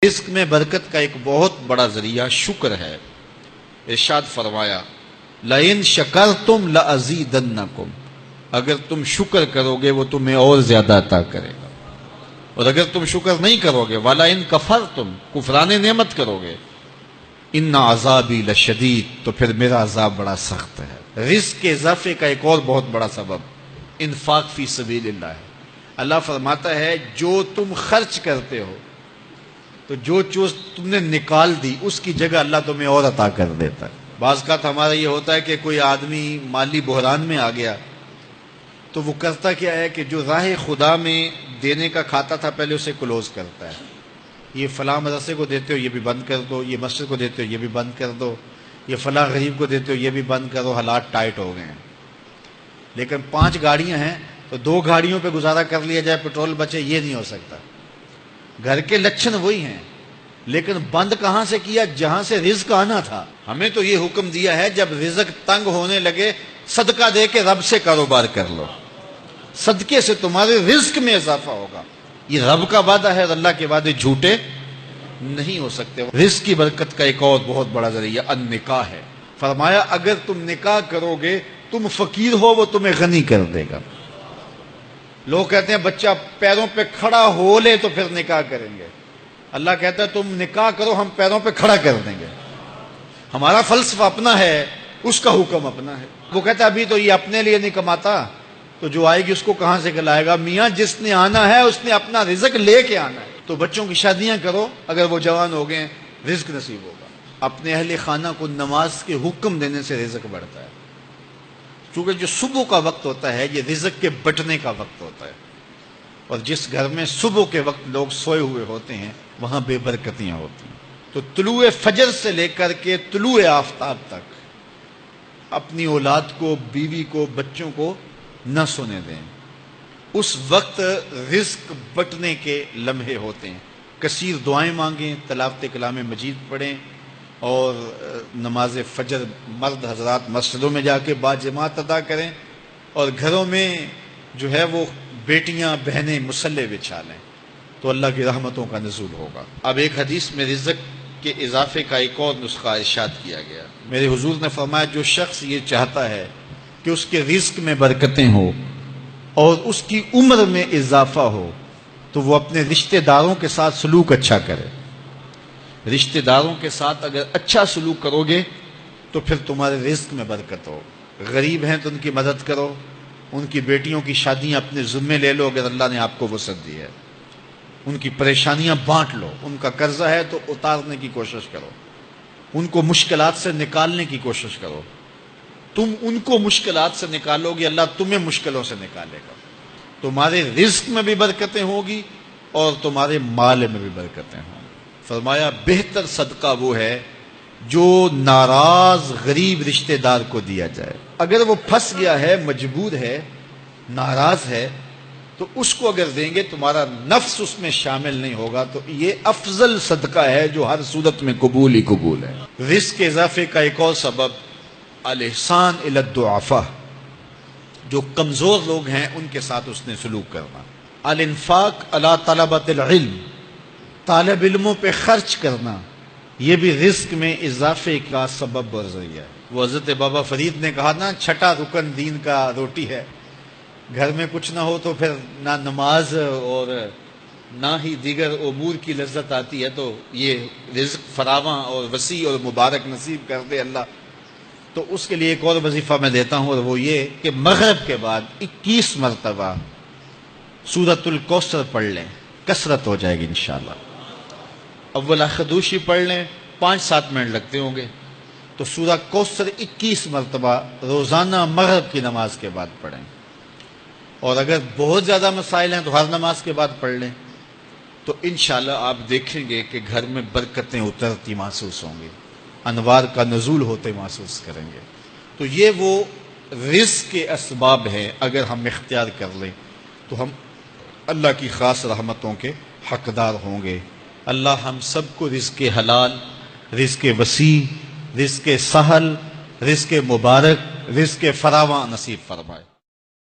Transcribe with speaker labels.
Speaker 1: رزق میں برکت کا ایک بہت بڑا ذریعہ شکر ہے۔ ارشاد فرمایا لَإِن شَكَرْتُمْ لَأَزِيدَنَّكُمْ، اگر تم شکر کرو گے وہ تمہیں اور زیادہ عطا کرے گا، اور اگر تم شکر نہیں کرو گے وَلَئِن كَفَرْتُمْ، کفران نعمت کرو گے، إِنَّ عَذَابِي لَشَدِيدٌ، تو پھر میرا عذاب بڑا سخت ہے۔ رزق کے اضافے کا ایک اور بہت بڑا سبب انفاق فی سبیل اللہ ہے۔ اللہ فرماتا ہے جو تم خرچ کرتے ہو تو جو چیز تم نے نکال دی اس کی جگہ اللہ تمہیں اور عطا کر دیتا ہے۔ بعض کا ہمارا یہ ہوتا ہے کہ کوئی آدمی مالی بحران میں آ گیا تو وہ کرتا کیا ہے کہ جو راہ خدا میں دینے کا کھاتا تھا پہلے اسے کلوز کرتا ہے، یہ فلاں مدرسے کو دیتے ہو یہ بھی بند کر دو، یہ مسجد کو دیتے ہو یہ بھی بند کر دو، یہ فلاں غریب کو دیتے ہو یہ بھی بند کرو، حالات ٹائٹ ہو گئے ہیں۔ لیکن 5 گاڑیاں ہیں تو 2 گاڑیوں پہ گزارا کر لیا جائے، پیٹرول بچے، یہ نہیں ہو سکتا۔ گھر کے لچھن وہی ہیں لیکن بند کہاں سے کیا؟ جہاں سے رزق آنا تھا۔ ہمیں تو یہ حکم دیا ہے جب رزق تنگ ہونے لگے صدقہ دے کے رب سے کاروبار کر لو، صدقے سے تمہارے رزق میں اضافہ ہوگا۔ یہ رب کا وعدہ ہے اور اللہ کے وعدے جھوٹے نہیں ہو سکتے۔ رزق کی برکت کا ایک اور بہت بڑا ذریعہ النکاح ہے۔ فرمایا اگر تم نکاح کرو گے، تم فقیر ہو وہ تمہیں غنی کر دے گا۔ لوگ کہتے ہیں بچہ پیروں پہ کھڑا ہو لے تو پھر نکاح کریں گے، اللہ کہتا ہے تم نکاح کرو ہم پیروں پہ کھڑا کر دیں گے۔ ہمارا فلسفہ اپنا ہے، اس کا حکم اپنا ہے۔ وہ کہتا ہے ابھی تو یہ اپنے لیے نہیں کماتا تو جو آئے گی اس کو کہاں سے کھلائے گا؟ میاں جس نے آنا ہے اس نے اپنا رزق لے کے آنا ہے۔ تو بچوں کی شادیاں کرو، اگر وہ جوان ہو گئے رزق نصیب ہوگا۔ اپنے اہل خانہ کو نماز کے حکم دینے سے رزق بڑھتا ہے، کیونکہ جو صبح کا وقت ہوتا ہے یہ رزق کے بٹنے کا وقت ہوتا ہے، اور جس گھر میں صبح کے وقت لوگ سوئے ہوئے ہوتے ہیں وہاں بے برکتیاں ہوتی ہیں۔ تو طلوع فجر سے لے کر کے طلوع آفتاب تک اپنی اولاد کو، بیوی کو، بچوں کو نہ سونے دیں۔ اس وقت رزق بٹنے کے لمحے ہوتے ہیں۔ کثیر دعائیں مانگیں، تلاوت کلام مجید پڑھیں، اور نماز فجر مرد حضرات مسجدوں میں جا کے باجماعت ادا کریں، اور گھروں میں جو ہے وہ بیٹیاں بہنیں مصلے بچھا لیں تو اللہ کی رحمتوں کا نزول ہوگا۔ اب ایک حدیث میں رزق کے اضافے کا ایک اور نسخہ ارشاد کیا گیا۔ میرے حضور نے فرمایا جو شخص یہ چاہتا ہے کہ اس کے رزق میں برکتیں ہوں اور اس کی عمر میں اضافہ ہو تو وہ اپنے رشتہ داروں کے ساتھ سلوک اچھا کرے۔ رشتہ داروں کے ساتھ اگر اچھا سلوک کرو گے تو پھر تمہارے رزق میں برکت ہو۔ غریب ہیں تو ان کی مدد کرو، ان کی بیٹیوں کی شادیاں اپنے ذمے لے لو اگر اللہ نے آپ کو وسعت دی ہے، ان کی پریشانیاں بانٹ لو، ان کا قرضہ ہے تو اتارنے کی کوشش کرو، ان کو مشکلات سے نکالنے کی کوشش کرو۔ تم ان کو مشکلات سے نکالو گے اللہ تمہیں مشکلوں سے نکالے گا۔ تمہارے رزق میں بھی برکتیں ہوگی اور تمہارے مال میں بھی برکتیں ہوں گی۔ فرمایا بہتر صدقہ وہ ہے جو ناراض غریب رشتہ دار کو دیا جائے۔ اگر وہ پھنس گیا ہے، مجبور ہے، ناراض ہے، تو اس کو اگر دیں گے تمہارا نفس اس میں شامل نہیں ہوگا، تو یہ افضل صدقہ ہے جو ہر صورت میں قبول ہی قبول ہے۔ رزق کے اضافے کا ایک اور سبب الاحسان الی الضعفاء، جو کمزور لوگ ہیں ان کے ساتھ اس نے سلوک کرنا۔ الانفاق علی طلبۃ العلم، طالب علموں پہ خرچ کرنا، یہ بھی رزق میں اضافے کا سبب اور ذریعہ ہے۔ وہ حضرت بابا فرید نے کہا نا 6واں رکن دین کا روٹی ہے۔ گھر میں کچھ نہ ہو تو پھر نہ نماز اور نہ ہی دیگر امور کی لذت آتی ہے، تو یہ رزق فراواں اور وسیع اور مبارک نصیب کر دے اللہ۔ تو اس کے لیے ایک اور وظیفہ میں دیتا ہوں، اور وہ یہ کہ مغرب کے بعد 21 مرتبہ سورۃ الکوثر پڑھ لیں، کثرت ہو جائے گی انشاءاللہ۔ اول خدوشی پڑھ لیں، 5-7 منٹ لگتے ہوں گے، تو سورہ کوثر 21 مرتبہ روزانہ مغرب کی نماز کے بعد پڑھیں۔ اور اگر بہت زیادہ مسائل ہیں تو ہر نماز کے بعد پڑھ لیں، تو انشاءاللہ آپ دیکھیں گے کہ گھر میں برکتیں اترتی محسوس ہوں گی، انوار کا نزول ہوتے محسوس کریں گے۔ تو یہ وہ رزق کے اسباب ہیں، اگر ہم اختیار کر لیں تو ہم اللہ کی خاص رحمتوں کے حقدار ہوں گے۔ اللہ ہم سب کو رزق حلال، رزق وسیع، رزق سہل، رزق مبارک، رزق فراواں نصیب فرمائے۔